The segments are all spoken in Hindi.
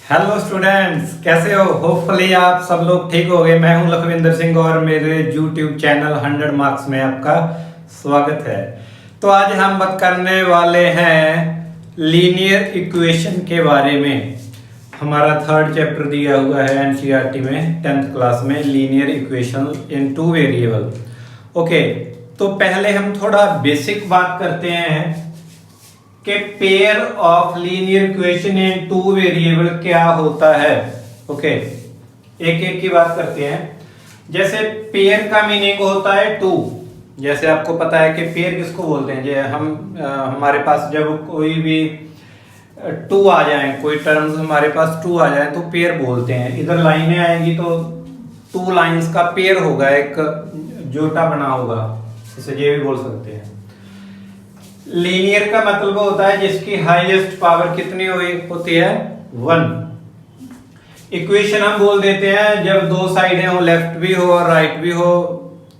हेलो स्टूडेंट्स, कैसे हो? होपफुली आप सब लोग ठीक हो गए। मैं हूं लखविंदर सिंह और मेरे यूट्यूब चैनल 100 मार्क्स में आपका स्वागत है। तो आज हम बात करने वाले हैं लीनियर इक्वेशन के बारे में। हमारा थर्ड चैप्टर दिया हुआ है एनसीईआरटी में 10th क्लास में, linear equation in two variable. Okay, तो पहले हम थोड़ा बेसिक बात करते हैं कि pair of linear equation in two variable क्या होता है। ओके, एक एक की बात करते हैं। जैसे पेयर का मीनिंग होता है टू। जैसे आपको पता है कि पेयर किसको बोलते हैं। जे हमारे पास जब कोई भी टू आ जाए, कोई टर्म्स हमारे पास टू आ जाए तो पेयर बोलते हैं। इधर लाइनें आएंगी तो टू लाइंस का पेयर होगा, एक जोटा बना होगा, इसे ये भी बोल सकते हैं। लीनियर का मतलब होता है जिसकी हाईएस्ट पावर कितनी होती है, 1। इक्वेशन हम बोल देते हैं जब दो साइडें हो, लेफ्ट भी हो और राइट भी हो,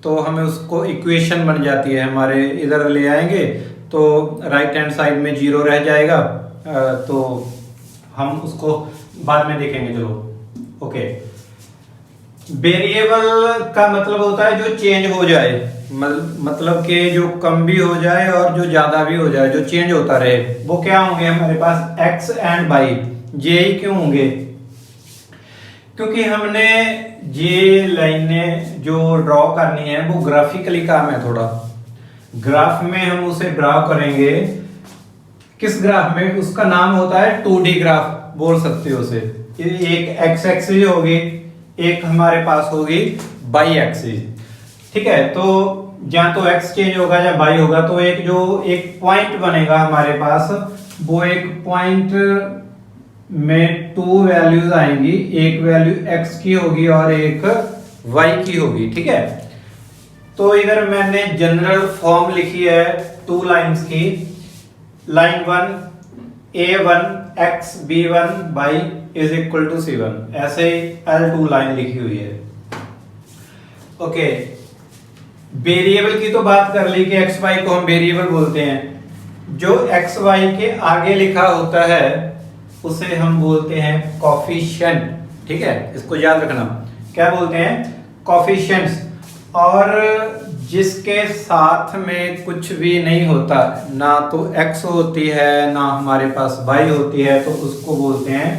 तो हमें उसको इक्वेशन बन जाती है। हमारे इधर ले आएंगे तो राइट हैंड साइड में 0 रह जाएगा, तो हम उसको बाद में देखेंगे। चलो ओके। वेरिएबल का मतलब होता है जो चेंज हो जाए, मतलब कि जो कम भी हो जाए और जो ज्यादा भी हो जाए, जो चेंज होता रहे। वो क्या होंगे हमारे पास, एक्स एंड वाई। ये ही क्यों होंगे? क्योंकि हमने ये लाइनें जो ड्रॉ करनी है वो ग्राफिकली काम है। थोड़ा ग्राफ में हम उसे ड्रॉ करेंगे। किस ग्राफ में? उसका नाम होता है 2D ग्राफ बोल सकते हो उसे। एक एक्स एक्सिस होगी, एक हमारे पास होगी वाई एक्सिस। ठीक है, तो जहां तो एक्स चेंज होगा या वाई होगा तो एक पॉइंट बनेगा हमारे पास। वो एक पॉइंट में 2 वैल्यूज आएंगी, एक वैल्यू एक्स की होगी और एक वाई की होगी। ठीक है, तो इधर मैंने जनरल फॉर्म लिखी है 2 लाइंस की। Line 1 a1 x b1 y is equal to c1, ऐसे L2 लाइन लिखी हुई है। ओके, वेरिएबल की तो बात कर ली कि एक्स वाई को हम वेरिएबल बोलते हैं। जो एक्स वाई के आगे लिखा होता है उसे हम बोलते हैं कोफिशिएंट। ठीक है, इसको याद रखना, क्या बोलते हैं, कोफिशिएंट्स। और जिसके साथ में कुछ भी नहीं होता, ना तो x होती है ना हमारे पास y होती है, तो उसको बोलते हैं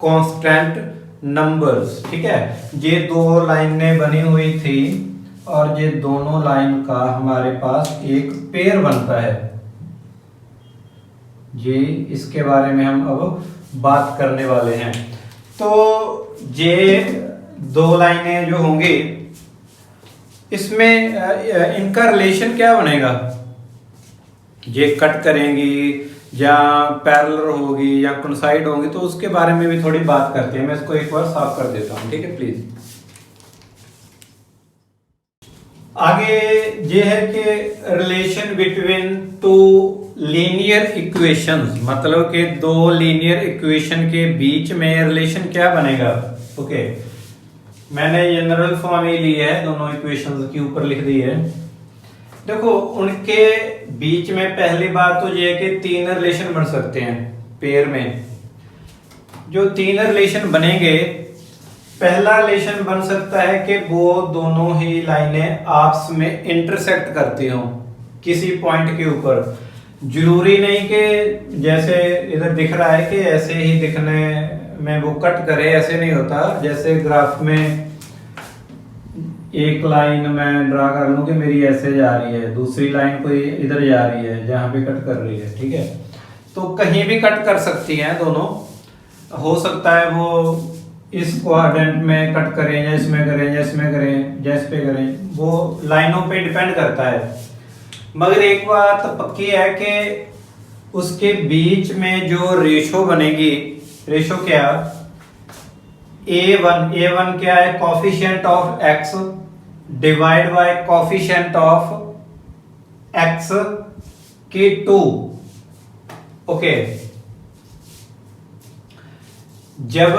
कांस्टेंट नंबर्स। ठीक है, ये दो लाइनें बनी हुई थी और ये दोनों लाइन का हमारे पास एक पेयर बनता है। ये इसके बारे में हम अब बात करने वाले हैं। तो ये दो लाइनें जो होंगी इसमें इनका रिलेशन क्या बनेगा? ये कट करेंगी या पैरेलल होगी या कोइंसाइड होंगी, तो उसके बारे में भी थोड़ी बात करते हैं। मैं इसको एक बार साफ कर देता हूं, ठीक है प्लीज। आगे ये है कि relation between two linear equations, मतलब कि दो लीनियर इक्वेशन के बीच में रिलेशन क्या बनेगा। ओके, मैंने जनरल फॉर्म ही ली है, दोनों इक्वेशंस के ऊपर लिख दी है। देखो, उनके बीच में पहली बात तो ये है कि 3 रिलेशन बन सकते हैं पेयर में। जो 3 रिलेशन बनेंगे, पहला रिलेशन बन सकता है कि वो दोनों ही लाइनें आपस में इंटरसेक्ट करती हों किसी पॉइंट के ऊपर। जरूरी नहीं कि जैसे इधर दिख रहा है कि ऐसे ही दिखने में वो कट करे, ऐसे नहीं होता। जैसे ग्राफ में एक लाइन मैं ड्रा कर लूं कि मेरी ऐसे जा रही है, दूसरी लाइन कोई इधर जा रही है जहां पे कट कर रही है। ठीक है, तो कहीं भी कट कर सकती हैं दोनों। हो सकता है वो इस क्वाड्रेंट में कट करें या इसमें करें या इसमें करें या इस पे करें, वो लाइनों पे डिपेंड करता है। मगर एक बात पक्की है कि उसके बीच में जो रेशो बनेगी, रेशो क्या, a1 क्या है, coefficient of x divide by coefficient of x के 2। ओके, जब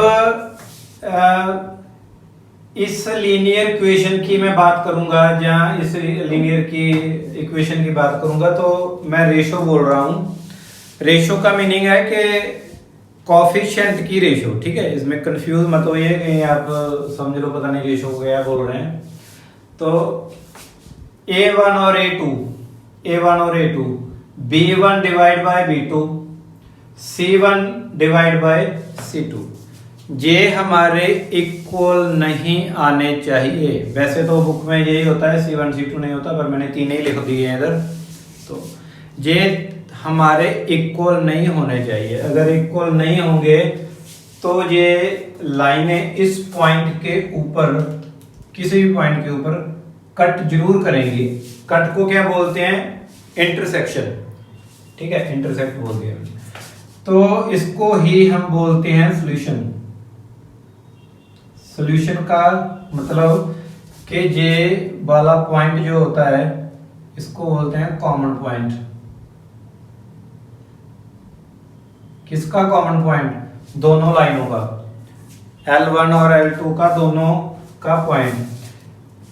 इस लीनियर इक्वेशन की मैं बात करूंगा, जहां इस लीनियर की इक्वेशन की बात करूंगा, तो मैं रेशो बोल रहा हूं। रेशो का मीनिंग है कि कॉफिशिएंट की रेशो, ठीक है, इसमें कंफ्यूज मत होइए कहीं आप समझ लो पता नहीं रेशो हो गया बोल रहे हैं। तो A1 और A2 B1 divide by B2 C1 divide by C2 ये हमारे इक्वल नहीं आने चाहिए। वैसे तो बुक में यही होता है, C1 C2 नहीं होता, पर मैंने तीन ही लिख दिए हैं इधर। तो ये हमारे इक्वल नहीं होने चाहिए। अगर इक्वल नहीं होंगे तो ये लाइनें इस पॉइंट के ऊपर, किसी भी पॉइंट के ऊपर कट जरूर करेंगी। कट को क्या बोलते हैं? इंटरसेक्शन, ठीक है, इंटरसेक्ट बोल दिया। तो इसको ही हम बोलते हैं सॉल्यूशन। सॉल्यूशन का मतलब कि ये वाला पॉइंट जो होता है इसको बोलते हैं कॉमन पॉइंट। किसका कॉमन पॉइंट? दोनों लाइनों का, L1 और L2 का, दोनों का पॉइंट।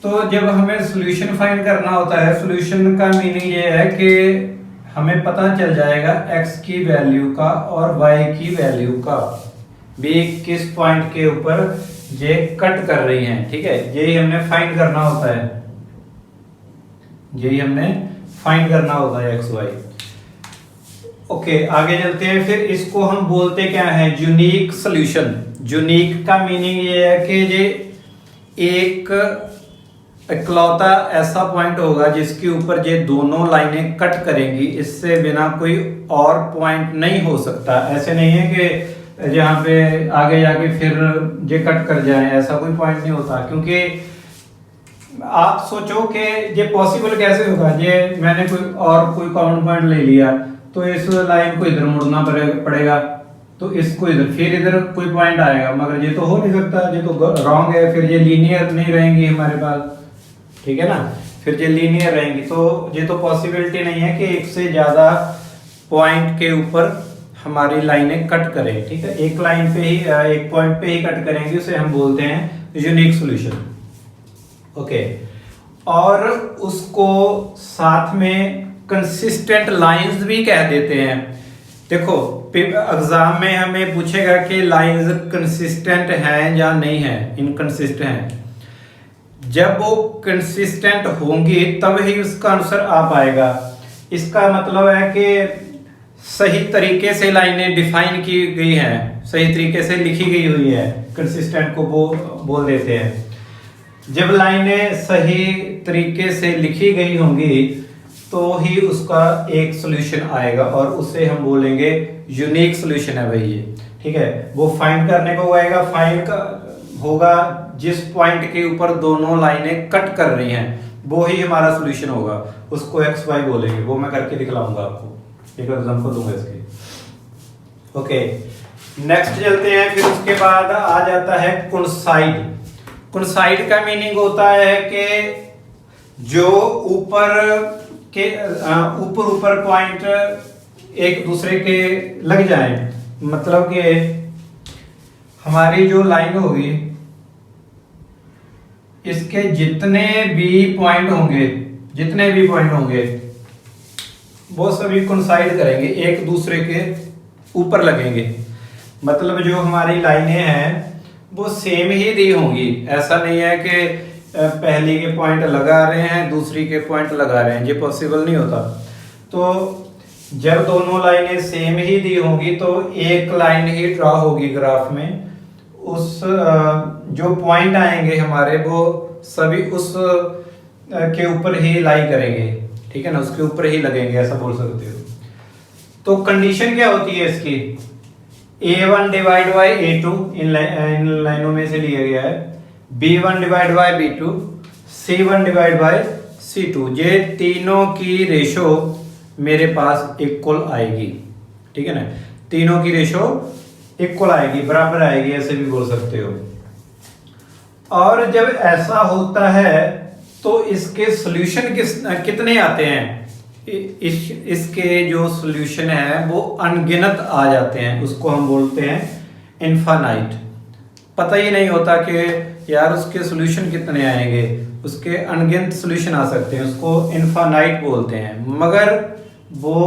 तो जब हमें सॉल्यूशन फाइंड करना होता है, सॉल्यूशन का मीनिंग ये है कि हमें पता चल जाएगा x की वैल्यू का और y की वैल्यू का भी किस पॉइंट के ऊपर ये कट कर रही हैं, ठीक है। यही हमने फाइंड करना होता है, यही हमने फाइंड करना होता है x y। ओके, आगे चलते हैं। फिर इसको हम बोलते क्या है? Unique solution. यूनिक का मीनिंग ये है कि ये एक इकलौता ऐसा पॉइंट होगा जिसके ऊपर ये दोनों लाइनें कट करेंगी, इससे बिना कोई और पॉइंट नहीं हो सकता। ऐसे नहीं है कि जहाँ पे आगे जाके फिर ये कट कर जाए, ऐसा कोई पॉइंट नहीं होता। क्योंकि आप सोचो कि ये पॉसिबल कैसे होगा? ये मैंने कोई कॉमन पॉइंट ले लिया तो इस लाइन को इधर मुड़ना पड़ेगा, तो इसको इधर, फिर इधर कोई पॉइंट आएगा, मगर ये तो हो नहीं सकता, ये तो रॉन्ग है। फिर ये लीनियर नहीं रहेंगी हमारे पास, ठीक है ना, फिर ये लीनियर रहेंगी। तो ये तो पॉसिबिलिटी नहीं है कि एक से ज्यादा पॉइंट के ऊपर हमारी लाइनें कट करें, ठीक है। एक लाइन पे ही, एक पॉइंट पे ही कट करेंगे, उसे हम बोलते हैं यूनिक सॉल्यूशन। ओके, और उसको साथ में कंसिस्टेंट लाइंस भी कह देते हैं। देखो एग्जाम में हमें पूछेगा कि लाइंस कंसिस्टेंट हैं या नहीं है, इनकंसिस्टेंट हैं। जब वो कंसिस्टेंट होंगी तब ही उसका आंसर आ पाएगा। इसका मतलब है कि सही तरीके से लाइनें डिफाइन की गई हैं, सही तरीके से लिखी गई हुई है, कंसिस्टेंट को वो बोल देते हैं। जब लाइनें सही तरीके से लिखी गई होंगी तो ही उसका एक सॉल्यूशन आएगा और उसे हम बोलेंगे यूनिक सॉल्यूशन है भाई ये, ठीक है। वो फाइंड करने को आएगा, फाइंड होगा जिस पॉइंट के ऊपर दोनों लाइनें कट कर रही हैं, वो ही हमारा सॉल्यूशन होगा, उसको एक्स वाई बोलेंगे। वो मैं करके दिखलाऊंगा आपको, एक एग्जांपल दूंगा इसके। ओके, नेक्स्ट चलते हैं। फिर उसके बाद आ जाता है कोइंसाइड। कोइंसाइड का मीनिंग होता है कि जो ऊपर पॉइंट एक दूसरे के लग जाएं। मतलब कि हमारी जो लाइन होगी इसके जितने भी पॉइंट होंगे वो सभी कोइंसाइड करेंगे, एक दूसरे के ऊपर लगेंगे। मतलब जो हमारी लाइनें हैं वो सेम ही दी होंगी। ऐसा नहीं है कि पहली के पॉइंट लगा रहे हैं दूसरी के पॉइंट लगा रहे हैं, ये पॉसिबल नहीं होता। तो जब दोनों लाइनें सेम ही दी होंगी तो एक लाइन ही ड्रॉ होगी ग्राफ में। उस जो पॉइंट आएंगे हमारे वो सभी उस के ऊपर ही लाई करेंगे, ठीक है ना, उसके ऊपर ही लगेंगे, ऐसा बोल सकते हो। तो कंडीशन क्या होती है इसकी? A1 डिवाइड बाय A2 इन लाइनों में से लिया गया है, B1 divide by B2, C1 divide by C2। ये तीनों की रेशो मेरे पास इक्वल आएगी, ठीक है ना, तीनों की रेशो इक्वल आएगी, बराबर आएगी, ऐसे भी बोल सकते हो। और जब ऐसा होता है तो इसके सॉल्यूशन कितने आते हैं? इसके जो सॉल्यूशन है वो अनगिनत आ जाते हैं, उसको हम बोलते हैं इनफाइनाइट। पता ही नहीं होता कि यार उसके सॉल्यूशन कितने आएंगे, उसके अनगिनत सॉल्यूशन आ सकते हैं, उसको इनफाइनाइट बोलते हैं। मगर वो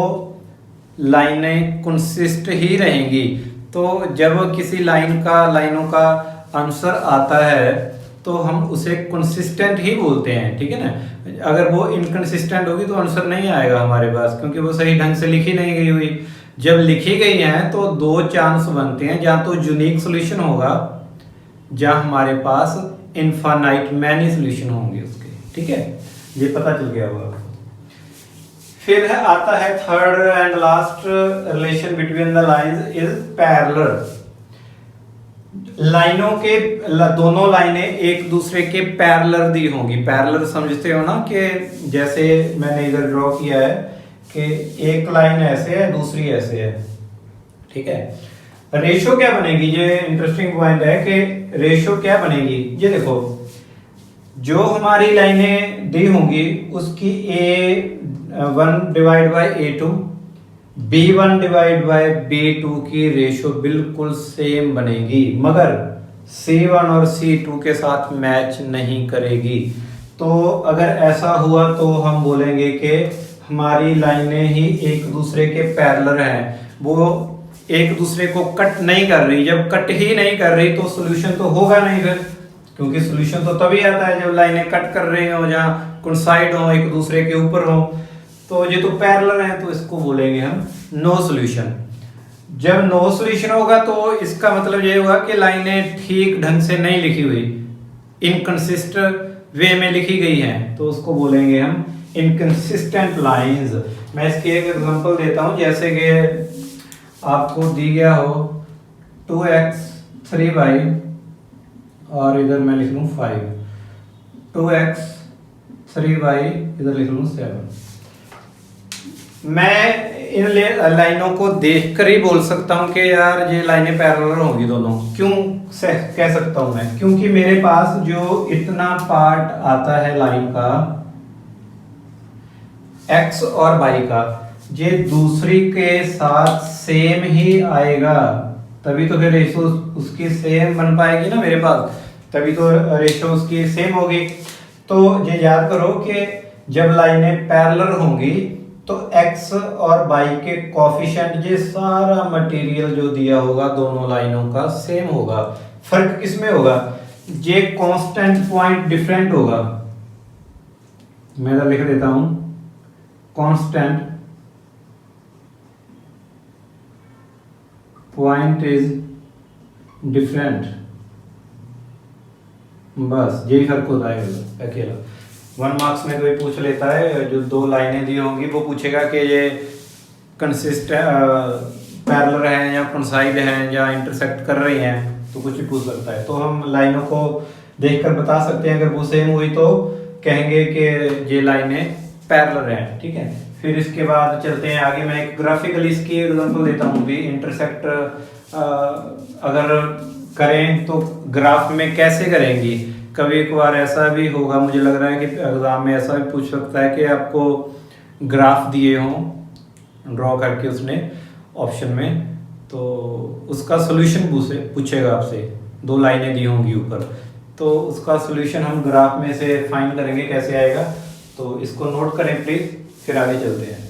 लाइनें कंसिस्ट ही रहेंगी तो जब किसी लाइनों का आंसर आता है तो हम उसे कंसिस्टेंट ही बोलते हैं, ठीक है ना। अगर वो इनकंसिस्टेंट होगी तो आंसर नहीं आएगा हमारे पास, क्योंकि वो सही ढंग से लिखी नहीं गई हुई। जब लिखी गई है तो दो चांस बनते हैं, जहाँ तो यूनिक सोल्यूशन होगा, जहाँ हमारे पास इनफाइनाइट मैनी सोल्यूशन होंगे उसके, ठीक है। ये पता चल गया होगा। फिर आता है third and last relation between the lines is parallel. लाइनों के दोनों लाइनें एक दूसरे के पैरेलल दी होंगी। पैरेलल समझते हो ना, कि जैसे मैंने इधर ड्रॉ किया है कि एक लाइन ऐसे है, दूसरी ऐसे है, ठीक है। रेशो क्या बनेगी, ये इंटरेस्टिंग पॉइंट है कि रेशो क्या बनेगी। ये देखो, जो हमारी लाइनें दी होंगी उसकी A1 divide by A2, B1 divide by B2 की रेशो बिल्कुल सेम बनेगी, मगर C1 और C2 के साथ मैच नहीं करेगी। तो अगर ऐसा हुआ तो हम बोलेंगे कि हमारी लाइनें ही एक दूसरे के पैरेलल हैं, वो एक दूसरे को कट नहीं कर रही। जब कट ही नहीं कर रही तो सोल्यूशन तो होगा नहीं फिर, क्योंकि सोल्यूशन तो तभी आता है जब लाइनें कट कर रही हो, जहाँ कोइंसाइड हो, एक दूसरे के ऊपर हो। तो ये तो पैरेलल है, तो इसको बोलेंगे हम नो सोल्यूशन। जब नो सोल्यूशन होगा तो इसका मतलब ये होगा कि लाइनें ठीक ढंग से नहीं लिखी हुई, इनकंसिस्टेंट वे में लिखी गई हैं, तो उसको बोलेंगे हम इनकंसिस्टेंट लाइंस। मैं इसकी एक एग्जांपल देता हूं, जैसे कि आपको दी गया हो 2x 3y और इधर मैं लिख लूं 5, 2x 3y इधर लिख लूं 7। मैं इन लाइनों को देखकर ही बोल सकता हूं कि यार ये लाइनें पैरेलल होंगी दोनों। क्यों कह सकता हूं मैं, क्योंकि मेरे पास जो इतना पार्ट आता है लाइन का x और y का, ये दूसरी के साथ सेम ही आएगा, तभी तो फिर रेशो उसकी सेम बन पाएगी ना मेरे पास, तभी तो रेशो उसकी सेम होगी। तो ये याद करो कि जब लाइनें पैरेलल होंगी तो x और y के कोफिशिएंट, ये सारा मटेरियल जो दिया होगा दोनों लाइनों का सेम होगा। फर्क किसमें होगा, ये कांस्टेंट पॉइंट डिफरेंट होगा। मैं इधर लिख देता हूं कांस्टेंट पॉइंट इज डिफरेंट, बस यही फर्क होता है अकेला। 1 मार्क्स में कोई पूछ लेता है, जो दो लाइनें दी होंगी वो पूछेगा कि ये कंसिस्टेंट पैरेलल हैं या कोइंसाइड हैं या इंटरसेक्ट कर रही हैं, तो कुछ भी पूछ सकता है। तो हम लाइनों को देखकर बता सकते हैं, अगर वो सेम हुई तो कहेंगे कि ये लाइनें पैरेलल हैं, ठीक है। फिर इसके बाद चलते हैं आगे। मैं एक ग्राफिकली इसकी एग्जांपल देता हूँ भी। इंटरसेक्ट अगर करें तो ग्राफ में कैसे करेंगी। कभी कभार ऐसा भी होगा, मुझे लग रहा है कि एग्जाम में ऐसा भी पूछ सकता है कि आपको ग्राफ दिए हों ड्रॉ करके उसने ऑप्शन में, तो उसका सोल्यूशन पूछेगा आपसे, 2 लाइनें दी होंगी ऊपर, तो उसका सोल्यूशन हम ग्राफ में से फाइंड करेंगे कैसे आएगा। तो इसको नोट करें प्लीज, फिर आगे चलते हैं।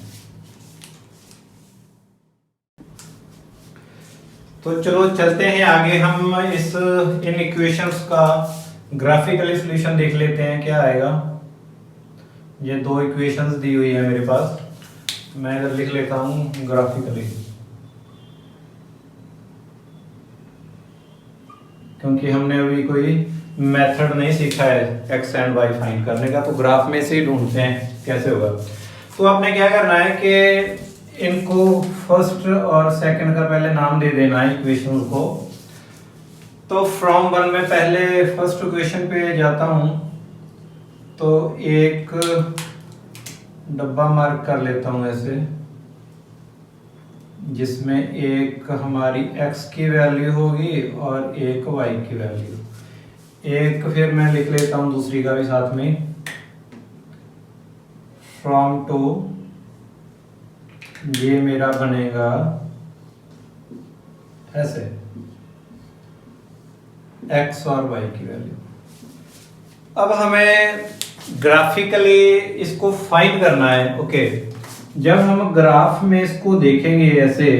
तो चलो चलते हैं आगे, हम इन इक्वेशंस का ग्राफिकली सॉल्यूशन देख लेते हैं क्या आएगा। ये 2 इक्वेशंस दी हुई है मेरे पास, मैं इधर लिख लेता हूं ग्राफिकली, क्योंकि हमने अभी कोई मेथड नहीं सीखा है एक्स एंड वाई फाइंड करने का, तो ग्राफ में से ही ढूंढते हैं कैसे होगा। तो आपने क्या करना है कि इनको फर्स्ट और सेकंड का पहले नाम दे देना है इक्वेशन को। तो फ्रॉम 1 में पहले फर्स्ट इक्वेशन पे जाता हूं, तो एक डब्बा मार्क कर लेता हूं ऐसे, जिसमें एक हमारी x की वैल्यू होगी और एक y की वैल्यू। एक फिर मैं लिख लेता हूं दूसरी का भी साथ में, फ्रॉम टू, ये मेरा बनेगा ऐसे x और y की वैल्यू। अब हमें ग्राफिकली इसको फाइंड करना है। ओके, जब हम ग्राफ में इसको देखेंगे ऐसे,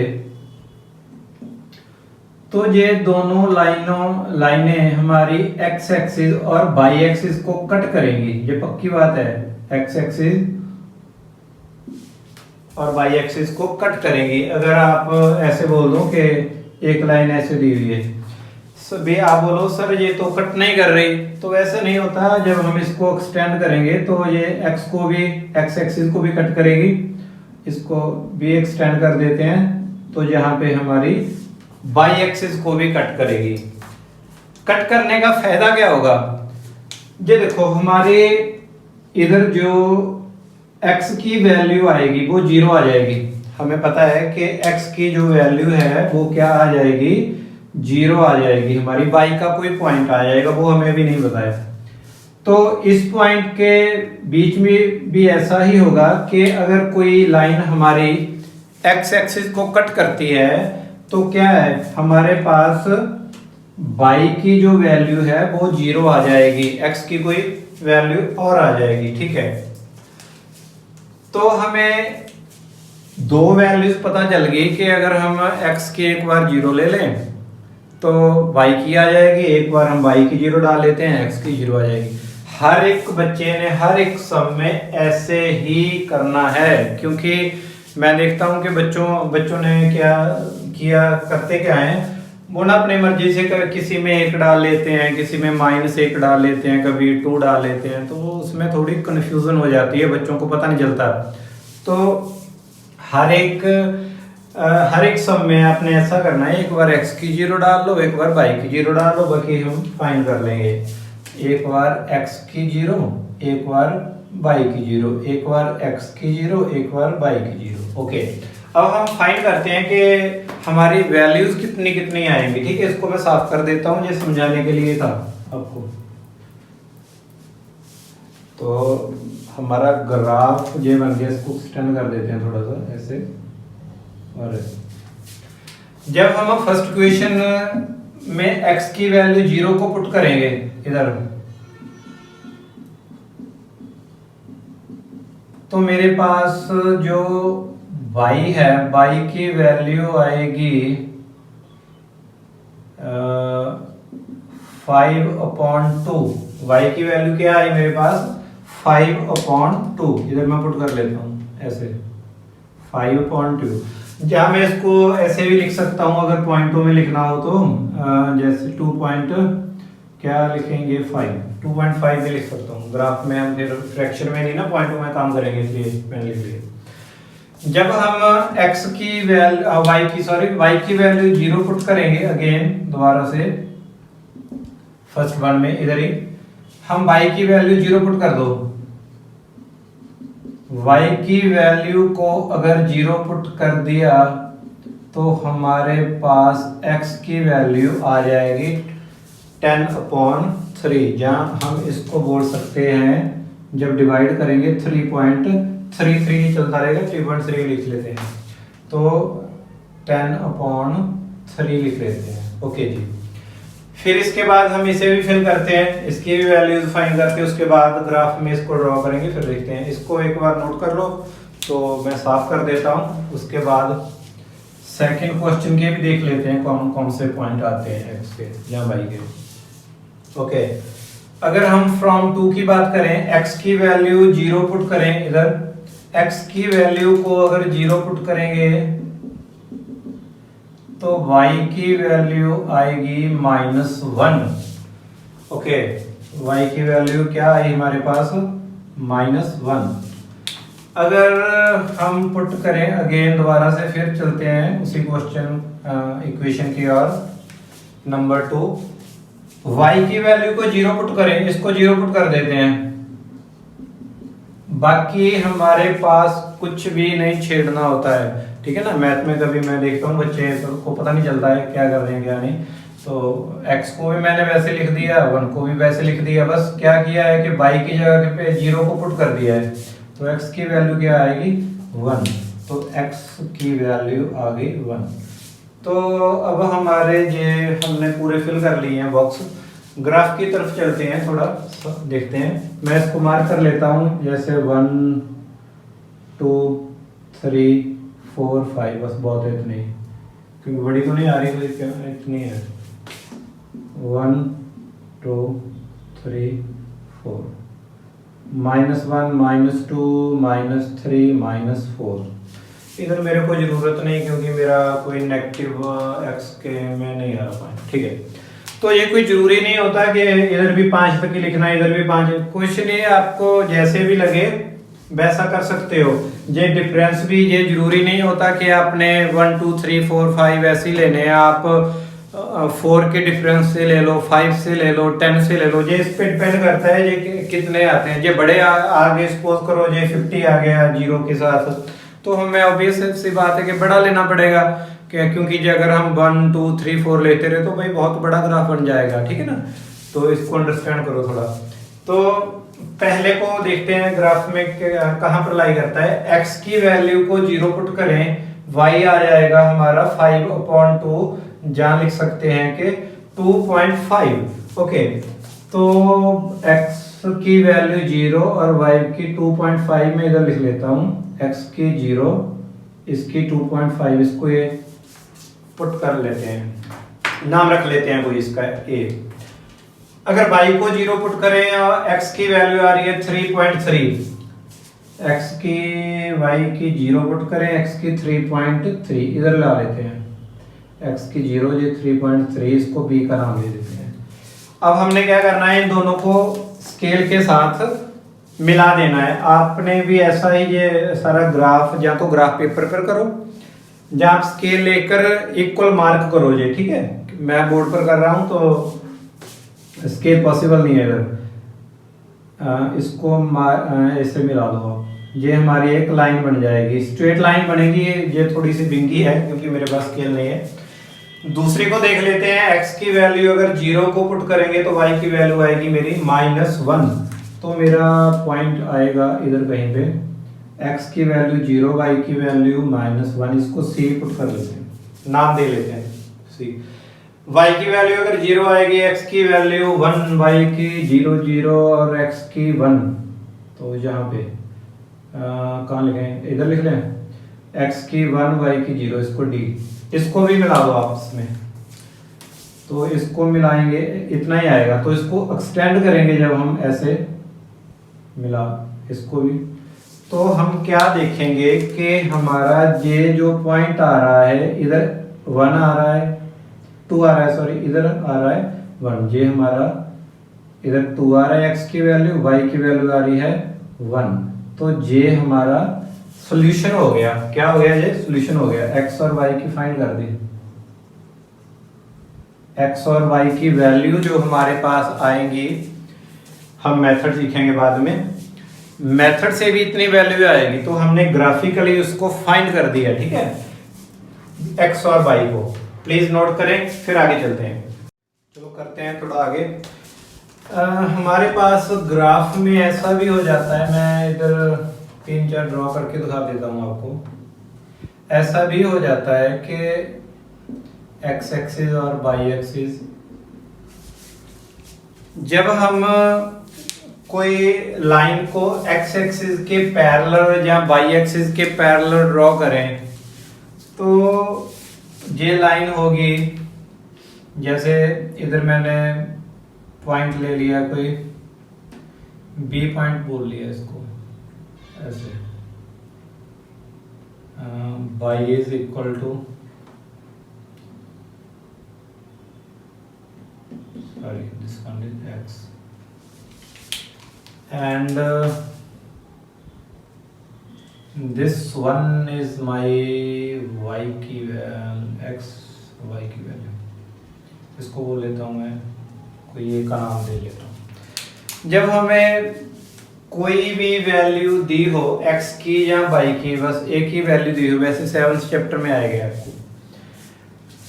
तो ये दोनों लाइनें हमारी एक्स एक्सिस और वाई एक्सिस को कट करेंगी, ये पक्की बात है। एक्स एक्सिस और वाई एक्सिस को कट करेंगी। अगर आप ऐसे बोल दो कि एक लाइन ऐसे दी हुई है, सभी आप बोलो सर ये तो कट नहीं कर रही, तो ऐसे नहीं होता। जब हम इसको एक्सटेंड करेंगे तो ये एक्स को भी, एक्स एक्सिस को भी कट करेगी, इसको भी एक्सटेंड कर देते हैं तो यहाँ पे हमारी वाई एक्सिस को भी कट करेगी। कट करने का फायदा क्या होगा, ये देखो हमारे इधर जो x की वैल्यू आएगी वो 0 आ जाएगी। हमें पता है कि x की जो वैल्यू है वो क्या आ जाएगी, 0 आ जाएगी। हमारी y का कोई पॉइंट आ जाएगा, वो हमें भी नहीं पता है। तो इस पॉइंट के बीच में भी ऐसा ही होगा कि अगर कोई लाइन हमारी x एक्सिस को कट करती है तो क्या है, हमारे पास y की जो वैल्यू है वो 0 आ जाएगी, x की कोई वैल्यू और आ जाएगी, ठीक है। तो हमें दो वैल्यूज पता चल गई कि अगर हम x की एक बार 0 ले लें तो y की आ जाएगी, एक बार हम y की 0 डाल लेते हैं x की 0 आ जाएगी। हर एक बच्चे ने हर एक सम में ऐसे ही करना है, क्योंकि मैं देखता हूं कि बच्चों ने क्या किया, करते क्या है, वो ना अपनी मर्जी से किसी में 1 डाल लेते हैं, किसी में -1 डाल लेते हैं, कभी 2 डाल लेते हैं, तो उसमें थोड़ी कन्फ्यूजन हो जाती है, बच्चों को पता नहीं चलता। तो हर एक सम में आपने ऐसा करना है, एक बार x की 0 डाल लो, एक बार y की 0 डाल लो, बाकी हम फाइंड कर लेंगे। एक बार x की 0, एक बार y की 0, एक बार x की 0, एक बार y की 0। ओके, अब हम फाइंड करते हैं कि हमारी वैल्यूज कितनी कितनी आएंगी, ठीक है। इसको मैं साफ कर देता हूं, ये समझाने के लिए था आपको। तो हमारा ग्राफ ये बन गया, इसको एक्सटेंड कर देते हैं थोड़ा सा ऐसे, और जब हम फर्स्ट इक्वेशन में x की वैल्यू 0 को पुट करेंगे इधर, तो मेरे पास जो y है, y की वैल्यू आएगी 5/2। y की वैल्यू क्या आई मेरे पास, 5/2। इधर मैं पुट कर लेता हूं ऐसे 5/2। जहां मैं इसको ऐसे भी लिख सकता हूं, अगर पॉइंटों में लिखना हो तो जैसे 2 पॉइंट क्या लिखेंगे, 2.5 भी लिख सकता हूँ। ग्राफ में हम फिर फ्रैक्शन में नहीं ना, पॉइंटों में काम करेंगे, इसलिए मैंने लिख लिया। जब हम x की वैल्यू y की वैल्यू 0 पुट करेंगे, अगेन दोबारा से फर्स्ट वन में इधर ही हम y की वैल्यू 0 पुट कर दो। y की वैल्यू को अगर 0 पुट कर दिया तो हमारे पास x की वैल्यू आ जाएगी 10/3, जहां हम इसको बोल सकते हैं, जब डिवाइड करेंगे 3.33 चलता रहेगा, 3.3 लिख लेते हैं, तो 10/3 लिख लेते हैं। ओके जी, फिर इसके बाद हम इसे भी फिल करते हैं, इसकी भी वैल्यूज फाइंड करके उसके बाद ग्राफ में इसको ड्रॉ करेंगे, फिर देखते हैं। इसको एक बार नोट कर लो, तो मैं साफ कर देता हूं, उसके बाद सेकंड क्वेश्चन के भी देख लेते हैं कौन कौन से पॉइंट आते हैं x के या y के। ओके, अगर हम फ्रॉम 2 की बात करें, x की वैल्यू 0 पुट करें इधर, x की वैल्यू को अगर 0 पुट करेंगे तो y की वैल्यू आएगी -1। ओके, y की वैल्यू क्या आई हमारे पास, -1। अगर हम पुट करें अगेन दोबारा से, फिर चलते हैं उसी क्वेश्चन इक्वेशन की ओर, नंबर 2, y की वैल्यू को 0 पुट करें, इसको 0 पुट कर देते हैं, बाकी हमारे पास कुछ भी नहीं छेड़ना होता है, ठीक है ना। मैथ में कभी मैं देखता हूँ बच्चे को पता नहीं चलता है क्या कर रहे हैं क्या नहीं, तो x को भी मैंने वैसे लिख दिया, 1 को भी वैसे लिख दिया, बस क्या किया है कि y की जगह पे 0 को पुट कर दिया है, तो x की वैल्यू क्या आएगी, 1, तो x की वैल्यू आ गई 1। तो अब हमारे ये हमने पूरे फिल कर लिए हैं बॉक्स, ग्राफ की तरफ चलते हैं, थोड़ा देखते हैं। मैं इसको मार्क कर लेता हूँ, जैसे 1 2 3 4 5, बस बहुत है इतने। क्योंकि बड़ी तो नहीं आ रही, तो इतनी है। 1 2 3 4 -1 -2 -3 -4। इधर मेरे को ज़रूरत नहीं क्योंकि मेरा कोई नेगेटिव एक्स के में नहीं आ रहा है, ठीक है। तो ये कोई ज़रूरी नहीं होता कि इधर भी 5 तक ही लिखना है, इधर भी 5। कुछ नहीं, आपको जैसे भी लगे वैसा कर सकते हो। ये डिफरेंस भी ये जरूरी नहीं होता कि आपने 1 2 3 4 5 ऐसे ही लेने हैं। आप 4 के डिफरेंस से ले लो, 5 से ले लो, 10 से ले लो। ये इस पे डिपेंड करता है ये कितने आते हैं। ये बड़े आगे सपोज करो ये 50 आ गया 0 के साथ, तो हमें ऑब्वियस सी बात है कि बड़ा लेना पड़ेगा, क्योंकि जो अगर हम 1 2 3 4 लेते रहे तो भाई बहुत बड़ा ग्राफ बन जाएगा, ठीक है ना। तो इसको अंडरस्टैंड करो थोड़ा। तो पहले को देखते हैं ग्राफ में कहाँ पर लाई करता है। x की वैल्यू को 0 पुट करें, y आ जाएगा हमारा 5/2, जहाँ लिख सकते हैं कि 2.5। ओके, तो x की वैल्यू 0 और y की 2.5 में इधर लिख लेता हूँ। x की 0, इसकी 2.5, इसको ये पुट कर लेते हैं, नाम रख लेते हैं कोई इसका a। अगर y को 0 पुट करें और x की वैल्यू आ रही है 3.3, x की y की 0 पुट करें, x की 3.3 इधर ला लेते हैं। x की 0, ये 3.3, इसको b का नाम दे देते हैं। अब हमने क्या करना है, इन दोनों को स्केल के साथ मिला देना है। आपने भी ऐसा ही ये सारा ग्राफ या तो ग्राफ पेपर पर करो, या आप स्केल लेकर इक्वल मार्क करो ये, ठीक है। मैं बोर्ड पर कर रहा हूं तो स्केल पॉसिबल नहीं है इधर। इसको ऐसे मिला दो आप, ये हमारी एक लाइन बन जाएगी, स्ट्रेट लाइन बनेगी। ये थोड़ी सी बिंगी है क्योंकि मेरे पास स्केल नहीं है। दूसरी को देख लेते हैं। x की वैल्यू अगर 0 को पुट करेंगे तो y की वैल्यू आएगी मेरी -1, तो मेरा पॉइंट आएगा इधर कहीं पे। x की वैल्यू 0, y की वैल्यू -1, इसको c पुट कर लेते हैं, नाम दे लेते हैं c। y की वैल्यू अगर 0 आएगी, x की वैल्यू 1, y की 0 0 और x की 1, तो यहाँ पे कहाँ लिखें, इधर लिख लें। x की 1, y की 0, इसको d, इसको भी मिला दो आपस में, तो इसको मिलाएंगे इतना ही आएगा। तो इसको एक्सटेंड करेंगे जब हम ऐसे मिला इसको भी, तो हम क्या देखेंगे कि हमारा ये जो पॉइंट आ रहा है इधर 1 आ रहा है, 2 आ रहा है, सॉरी इधर आ रहा है 1, ये हमारा इधर 2 आ रहा है x की वैल्यू, y की वैल्यू आ रही है 1, तो ये हमारा सॉल्यूशन हो गया। क्या हो गया, ये सॉल्यूशन हो गया। x और y की फाइंड कर दी, x और y की वैल्यू जो हमारे पास आएंगी, हम मेथड सीखेंगे बाद में, मेथड से भी इतनी वैल्यू आएगी, तो हमने ग्राफिकली उसको फाइंड कर दिया, ठीक है, x और y को। प्लीज नोट करें, फिर आगे चलते हैं। चलो करते हैं थोड़ा आगे। हमारे पास ग्राफ में ऐसा भी हो जाता है, मैं इधर 3-4 ड्रॉ करके दिखा देता हूँ आपको। ऐसा भी हो जाता है कि x एक्सिस और y एक्सिस, जब हम कोई लाइन को x एक्सिस के पैरेलल या y एक्सिस के पैरेलल ड्रॉ करें, तो ये लाइन होगी, जैसे इधर मैंने पॉइंट ले लिया, कोई B पॉइंट बोल लिया इसको ऐसे, y is equal to, sorry this one is x and this one is my y की x y की वैल्यू, इसको बोल लेता हूँ मैं, कोई एक का नाम दे लेता हूँ। जब हमें कोई भी वैल्यू दी हो x की या y की, बस एक ही वैल्यू दी हो, वैसे 7th चैप्टर में आएगा आपको,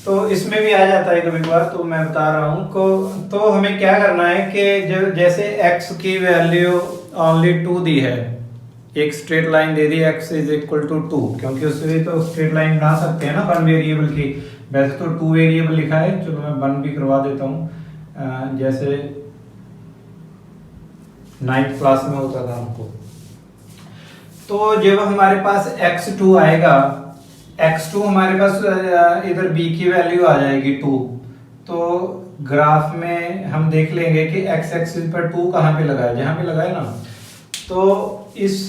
तो इसमें भी आ जाता है कभी कभार, तो मैं बता रहा हूँ को। तो हमें क्या करना है कि जब जैसे x की वैल्यू ओनली 2 दी है, एक स्ट्रेट लाइन दे दी x इज इक्वल टू 2, क्योंकि उससे तो स्ट्रेट लाइन बना सकते हैं ना 1 वेरिएबल की, वैसे तो 2 वेरिएबल लिखा है, चलो मैं 1 भी करवा देता हूँ, जैसे 9th क्लास में होता था हमको। तो जब हमारे पास x2 आएगा, x2 हमारे पास इधर b की वैल्यू आ जाएगी 2, तो ग्राफ में हम देख लेंगे कि x एक्सिस पर 2 कहाँ पे लगा है, जहाँ पे लगा है ना, तो इस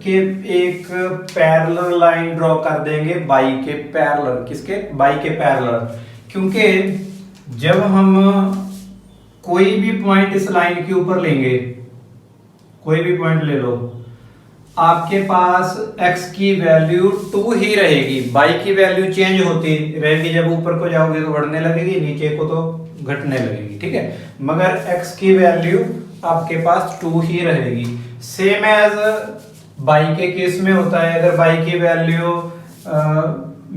के एक पैरेलल लाइन ड्रॉ कर देंगे बाई के पैरेलल, किसके, बाई के पैरेलल, क्योंकि जब हम कोई भी पॉइंट इस लाइन के ऊपर लेंगे, कोई भी पॉइंट ले लो, आपके पास x की वैल्यू 2 ही रहेगी, y की वैल्यू चेंज होती रहेगी, जब ऊपर को जाओगे तो बढ़ने लगेगी, नीचे को तो घटने लगेगी, ठीक है, मगर x की वैल्यू आपके पास 2 ही रहेगी। सेम एज y के केस में होता है, अगर y की वैल्यू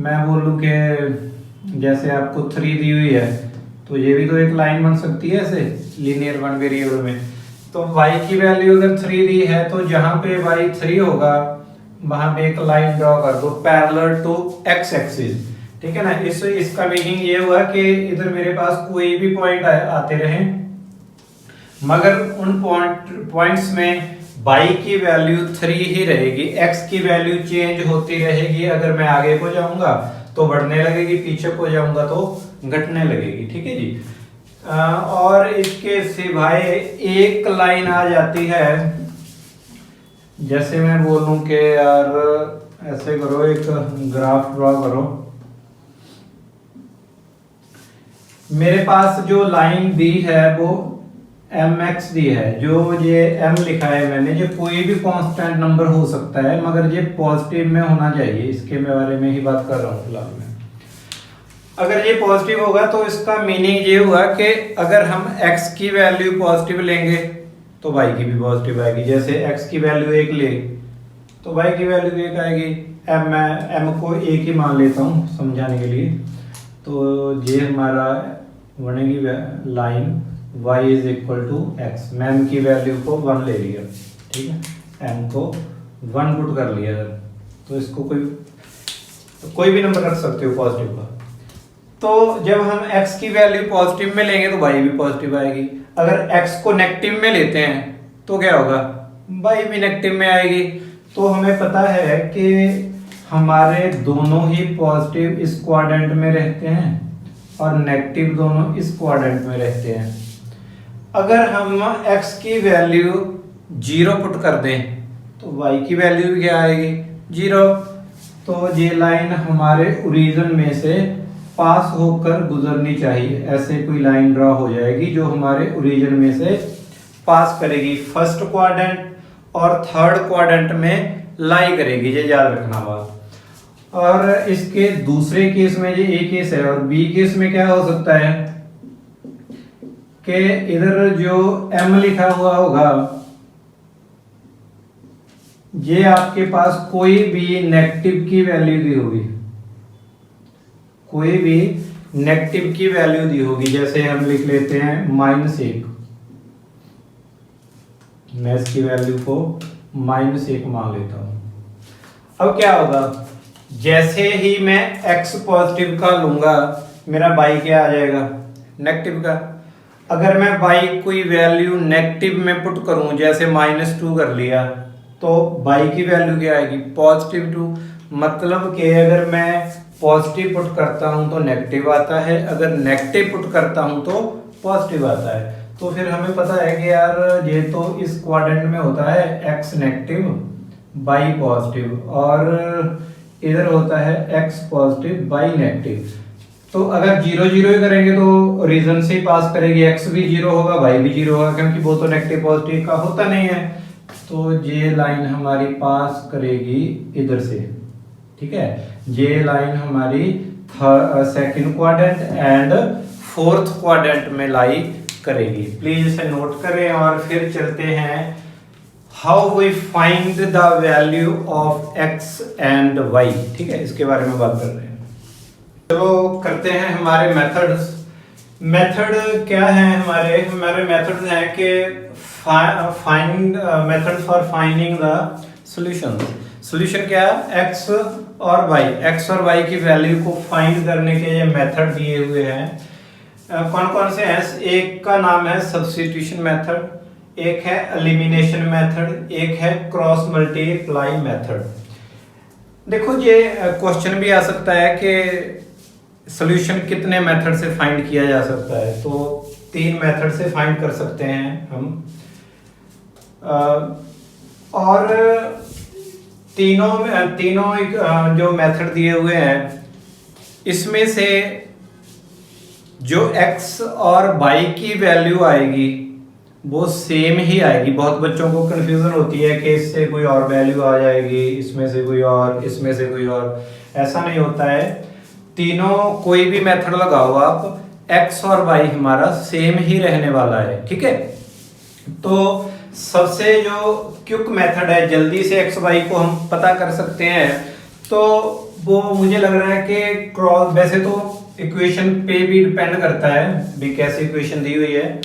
मैं बोलूं कि जैसे आपको 3 दी हुई है, तो ये भी तो एक लाइन बन सकती है ऐसे लीनियर वन वेरिएबल में, तो y की वैल्यू अगर 3 दी है तो जहां पे y 3 होगा वहां पे एक लाइन ड्रॉ कर दो पैरेलल टू x एक्सिस, ठीक है ना। इसका मीनिंग ये हुआ कि इधर मेरे पास कोई भी पॉइंट आते रहे, मगर उन पॉइंट्स में y की वैल्यू 3 ही रहेगी, x की वैल्यू चेंज होती रहेगी, अगर मैं आगे को जाऊंगा तो बढ़ने लगेगी, पीछे को जाऊंगा तो घटने लगेगी, ठीक है जी। और इसके सिवाय एक लाइन आ जाती है, जैसे मैं बोलूं कि यार ऐसे करो, एक ग्राफ ड्रॉ करो, मेरे पास जो लाइन दी है वो mx दी है, जो ये m लिखा है मैंने, जो कोई भी कांस्टेंट नंबर हो सकता है मगर ये पॉजिटिव में होना चाहिए, इसके बारे में ही बात कर रहा हूँ फिलहाल मैं। अगर ये पॉजिटिव होगा तो इसका मीनिंग ये हुआ कि अगर हम x की वैल्यू पॉजिटिव लेंगे तो y की भी पॉजिटिव आएगी, जैसे x की वैल्यू 1 ले तो y की वैल्यू 1 आएगी, m को 1 ही मान लेता हूँ समझाने के लिए, तो ये हमारा बनेगी line y is equal to x, मैं m की वैल्यू को 1 ले लिया, ठीक है, m को 1 पुट कर लिया, तो इसको कोई भी नंबर रख सकते हो पॉजिटिव का। तो जब हम x की वैल्यू पॉजिटिव में लेंगे तो y भी पॉजिटिव आएगी, अगर x को नेगेटिव में लेते हैं तो क्या होगा, y भी नेगेटिव में आएगी। तो हमें पता है कि हमारे दोनों ही पॉजिटिव इस क्वाड्रेंट में रहते हैं और नेगेटिव दोनों इस क्वाड्रेंट में रहते हैं। अगर हम x की वैल्यू 0 पुट कर दें तो y की वैल्यू भी क्या आएगी, 0। तो ये लाइन हमारे ओरिजिन में से पास होकर गुजरनी चाहिए, ऐसे कोई लाइन ड्रॉ हो जाएगी जो हमारे ओरिजिन में से पास करेगी, फर्स्ट क्वाड्रेंट और थर्ड क्वाड्रेंट में लाई करेगी, ये याद रखना बात। और इसके दूसरे केस में ये ए केस है, और बी केस में क्या हो सकता है कि इधर जो m लिखा हुआ होगा ये आपके पास कोई भी नेगेटिव की वैल्यू दी होगी, कोई भी नेगेटिव की वैल्यू दी होगी, जैसे हम लिख लेते हैं -1, मैं इसकी वैल्यू को -1 मान लेता हूं। अब क्या होगा, जैसे ही मैं x पॉजिटिव का लूंगा मेरा y क्या आ जाएगा, नेगेटिव का। अगर मैं y कोई वैल्यू नेगेटिव में पुट करूं, जैसे -2 कर लिया, तो y की वैल्यू क्या आएगी, +2। मतलब कि अगर मैं पॉजिटिव पुट करता हूं तो नेगेटिव आता है, अगर नेगेटिव पुट करता हूं तो पॉजिटिव आता है। तो फिर हमें पता है कि यार ये तो इस क्वाड्रेंट में होता है x नेगेटिव y पॉजिटिव, और इधर होता है x पॉजिटिव y नेगेटिव। तो अगर 0 0 ही करेंगे तो रीजन से ही पास करेगी, x भी 0 होगा y भी 0 होगा, क्योंकि वो तो नेगेटिव पॉजिटिव का होता नहीं है। तो ये लाइन हमारी पास करेगी इधर से, ठीक है, ये लाइन हमारी second quadrant and fourth quadrant में लाई करेगी। प्लीज इसे नोट करें और फिर चलते हैं how we find the value of x and y, ठीक है, इसके बारे में बात कर रहे हैं। चलो करते हैं हमारे मेथड्स। मेथड क्या है हमारे मेथड्स हैं कि find method for finding the solution. Solution क्या है, x और y की वैल्यू को फाइंड करने के ये मेथड दिए हुए हैं। कौन कौन से हैं, एक का नाम है सब्स्टिट्यूशन मेथड, एक है एलिमिनेशन मेथड, एक है क्रॉस मल्टीप्लाई मेथड। देखो ये क्वेश्चन भी आ सकता है कि सॉल्यूशन कितने मेथड से फाइंड किया जा सकता है। तो 3 मेथड से फाइंड कर सकते हैं हम। और तीनों जो मेथड दिए हुए हैं इसमें से जो x और y की वैल्यू आएगी वो सेम ही आएगी। बहुत बच्चों को कंफ्यूजन होती है कि इससे कोई और वैल्यू आ जाएगी, इसमें से कोई और, इसमें से कोई और। ऐसा नहीं होता है। तीनों कोई भी मेथड लगाओ आप, x और y हमारा सेम ही रहने वाला है, ठीक है। तो सबसे जो क्विक मेथड है, जल्दी से x y को हम पता कर सकते हैं, तो वो मुझे लग रहा है कि क्रॉस, वैसे तो इक्वेशन पे भी डिपेंड करता है भी कैसे इक्वेशन दी हुई है,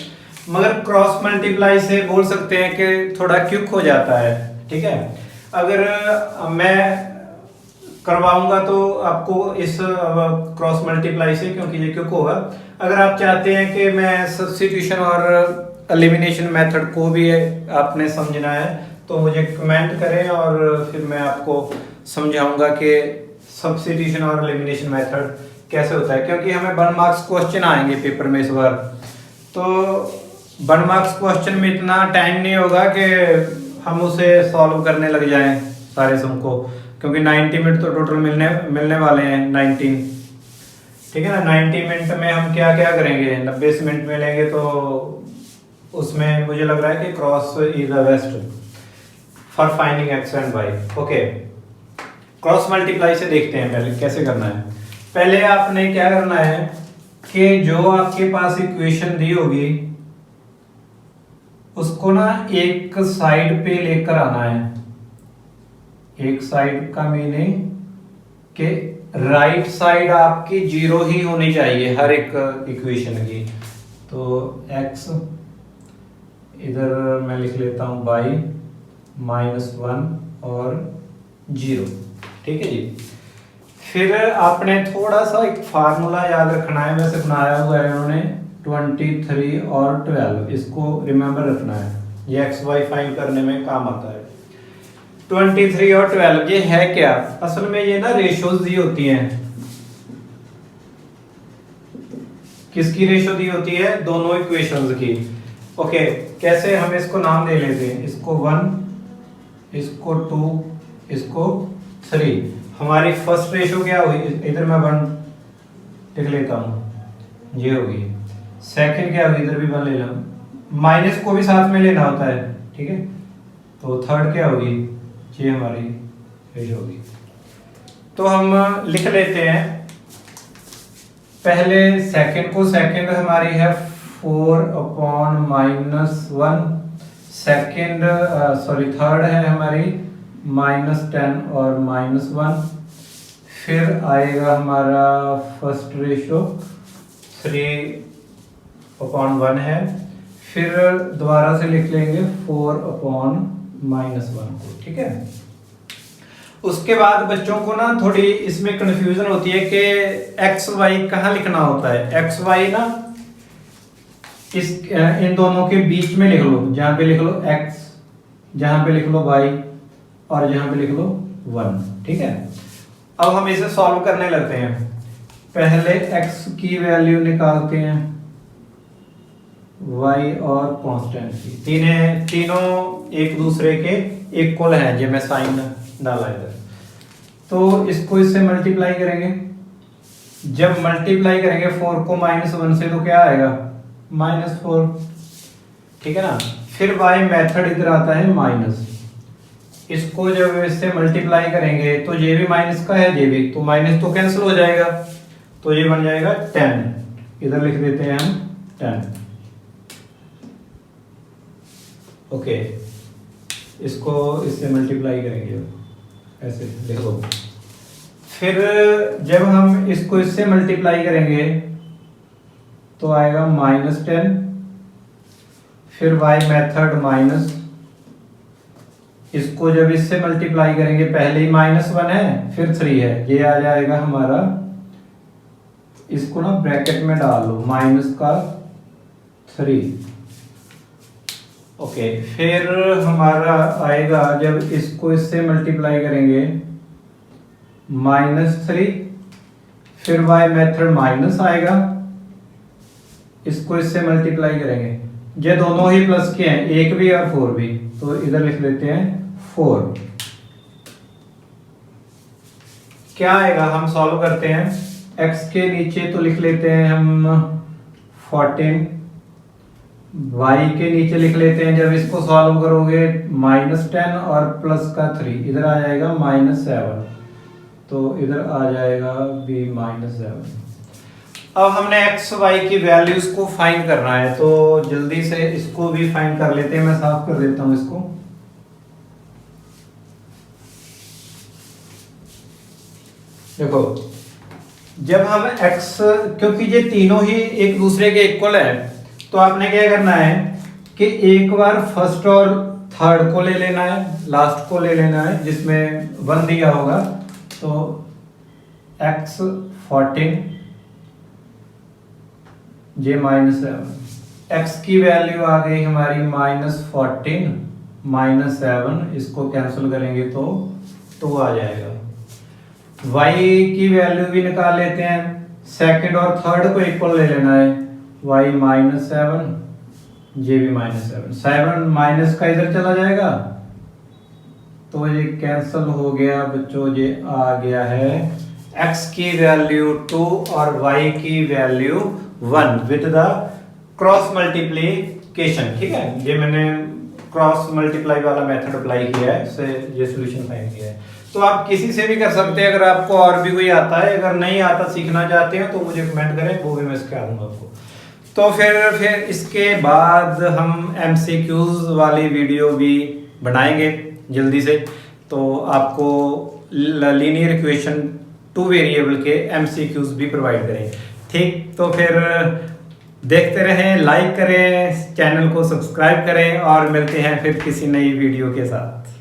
मगर क्रॉस मल्टीप्लाई से बोल सकते हैं कि थोड़ा क्विक हो जाता है, ठीक है। अगर मैं करवाऊंगा तो आपको इस क्रॉस मल्टीप्लाई से, क्योंकि ये क्विक होगा। अगर आप चाहते हैं कि मैं सब्स्टिट्यूशन और एलिमिनेशन मेथड को भी आपने समझना है तो मुझे कमेंट करें और फिर मैं आपको समझाऊंगा कि सब्स्टिट्यूशन और एलिमिनेशन मेथड कैसे होता है, क्योंकि हमें 1 मार्क्स क्वेश्चन आएंगे पेपर में इस बार। तो 1 मार्क्स क्वेश्चन में इतना टाइम नहीं होगा कि हम उसे सॉल्व करने लग जाएं सारे सम को, क्योंकि 90 मिनट तो टोटल मिलने वाले हैं 19, ठीक है ना। 90 मिनट में हम क्या क्या करेंगे, 90 मिनट मिलेंगे, तो उसमें मुझे लग रहा है कि cross is the best for finding X and Y. Okay, cross multiply से देखते हैं पहले कैसे करना है। पहले आपने क्या करना है कि जो आपके पास इक्वेशन दी होगी उसको ना एक साइड पे लेकर आना है। एक साइड का मीनिंग कि राइट साइड आपकी 0 ही होनी चाहिए हर एक इक्वेशन की। तो x इधर मैं लिख लेता हूं y -1 और 0, ठीक है जी। फिर आपने थोड़ा सा एक फार्मूला याद रखना है, वैसे बनाया हुआ है उन्होंने 23 और 12, इसको रिमेंबर रखना है, ये एक्स वाई फाइंड करने में काम आता है। 23 और 12 ये है क्या, असल में ये ना रेशियोज दी होती हैं। किसकी रेशियो दी होती है, दोनों इक्वेशंस की। ओके, कैसे, हम इसको नाम दे लेते हैं, इसको 1, इसको 2, इसको 3। हमारी फर्स्ट रेशियो क्या हुई, इधर मैं 1 लिख लेता हूं, ये होगी। सेकंड क्या होगी, इधर भी 1 ले लो, माइनस को भी साथ में लेना होता है, ठीक है। तो थर्ड क्या होगी, ये हमारी रेशियो होगी। तो हम लिख लेते हैं पहले सेकंड को, सेकंड हमारी है 4/-1, सेकंड थर्ड है हमारी -10 और -1। फिर आएगा हमारा फर्स्ट रेशियो 3/1 है। फिर दोबारा से लिख लेंगे 4/-1 को, ठीक है। उसके बाद बच्चों को ना थोड़ी इसमें कंफ्यूजन होती है कि एक्स वाई कहाँ लिखना होता है। एक्स वाई ना इन दोनों के बीच में लिख लो, जहां पे लिख लो x, जहां पे लिख लो y और जहां पे लिख लो 1, ठीक है। अब हम इसे सॉल्व करने लगते हैं। पहले x की वैल्यू निकालते हैं, y और कांस्टेंट की, तीनों एक दूसरे के इक्वल हैं, जो मैं साइन डाला इधर। तो इसको इससे मल्टीप्लाई करेंगे। जब मल्टीप्लाई करेंगे 4 को -1 से, तो क्या आएगा, -4, ठीक है ना। फिर y मेथड इधर आता है माइनस, इसको जब इससे मल्टीप्लाई करेंगे तो ये भी माइनस का है, ये भी, तो माइनस तो कैंसिल हो जाएगा, तो ये बन जाएगा 10। इधर लिख देते हैं हम 10। ओके, इसको इससे मल्टीप्लाई करेंगे, ऐसे लिख लो। फिर जब हम इसको इससे मल्टीप्लाई करेंगे तो आएगा -10। फिर y मेथड माइनस, इसको जब इससे मल्टीप्लाई करेंगे, पहले ही -1 है फिर 3 है, ये आ जाएगा हमारा, इसको ना ब्रैकेट में डाल लो, -3। ओके, फिर हमारा आएगा जब इसको इससे मल्टीप्लाई करेंगे -3, फिर y मेथड माइनस आएगा, इसको इससे मल्टीप्लाई करेंगे, ये दोनों ही प्लस के हैं, 1 भी और 4 भी, तो इधर लिख लेते हैं 4। क्या आएगा, हम सॉल्व करते हैं। x के नीचे तो लिख लेते हैं हम 14, y के नीचे लिख लेते हैं, जब इसको सॉल्व करोगे -10 और प्लस का 3, इधर आ जाएगा -7, तो इधर आ जाएगा भी -7। अब हमने x y की वैल्यूज को फाइंड करना है, तो जल्दी से इसको भी फाइंड कर लेते हैं। मैं साफ कर देता हूं इसको। देखो, जब हम x, क्योंकि ये तीनों ही एक दूसरे के इक्वल है, तो आपने क्या करना है कि एक बार फर्स्ट और थर्ड को ले लेना है, लास्ट को ले लेना है जिसमें 1 दिया होगा, तो x 14 जे -7, x की वैल्यू आ गई हमारी -14 -7, इसको कैंसिल करेंगे तो 2 आ जाएगा। y की वैल्यू भी निकाल लेते हैं, सेकंड और थर्ड को इक्वल ले लेना है, y -7 जे भी -7, 7 माइनस का इधर चला जाएगा, तो ये कैंसिल हो गया बच्चों। ये आ गया है x की वैल्यू 2 और y की value 1 with the cross multiplication. ठीक है, ये मैंने क्रॉस मल्टीप्लाई वाला मेथड अप्लाई किया है, इससे ये सॉल्यूशन फाइंड किया है। तो आप किसी से भी कर सकते हैं, अगर आपको और भी कोई आता है, अगर नहीं आता सीखना चाहते हैं तो मुझे कमेंट करें, वो भी मैं सिखा दूंगा आपको। तो फिर इसके बाद हम MCQs वाली वीडियो भी बनाएंगे जल्दी से, तो आपको लीनियर इक्वेशन 2 वेरिएबल के MCQs भी प्रोवाइड करेंगे। ठीक, तो फिर देखते रहें, लाइक करें, चैनल को सब्सक्राइब करें और मिलते हैं फिर किसी नई वीडियो के साथ।